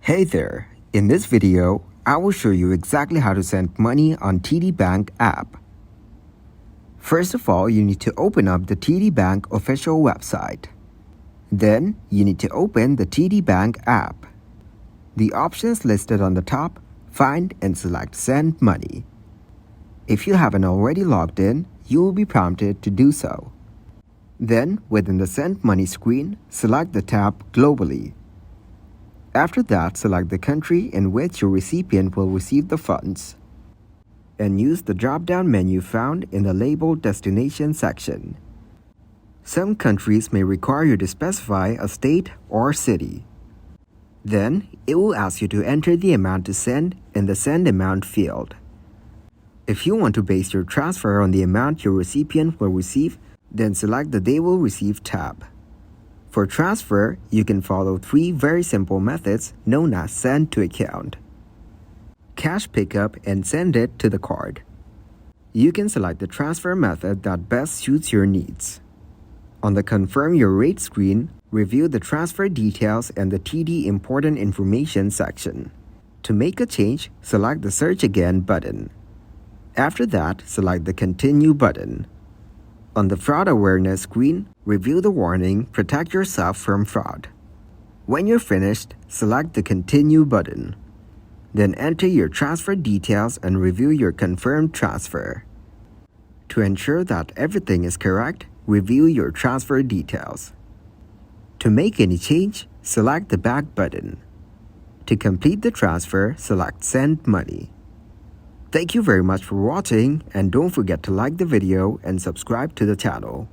Hey there! In this video, I will show you exactly how to send money on TD Bank app. First of all, you need to open up the TD Bank official website. Then, you need to open the TD Bank app. The options listed on the top, find and select Send Money. If you haven't already logged in, you will be prompted to do so. Then, within the Send Money screen, select the tab Globally. After that, select the country in which your recipient will receive the funds, and use the drop-down menu found in the labeled Destination section. Some countries may require you to specify a state or city. Then, it will ask you to enter the amount to send in the Send Amount field. If you want to base your transfer on the amount your recipient will receive, then select the They Will Receive tab. For transfer, you can follow 3 very simple methods known as Send to Account, Cash Pickup, and Send it to the card. You can select the transfer method that best suits your needs. On the Confirm Your Rate screen, review the transfer details and the TD Important Information section. To make a change, select the Search Again button. After that, select the Continue button. On the Fraud Awareness screen, review the warning, Protect yourself from fraud. When you're finished, select the Continue button. Then enter your transfer details and review your confirmed transfer. To ensure that everything is correct, review your transfer details. To make any change, select the Back button. To complete the transfer, select Send Money. Thank you very much for watching, and don't forget to like the video and subscribe to the channel.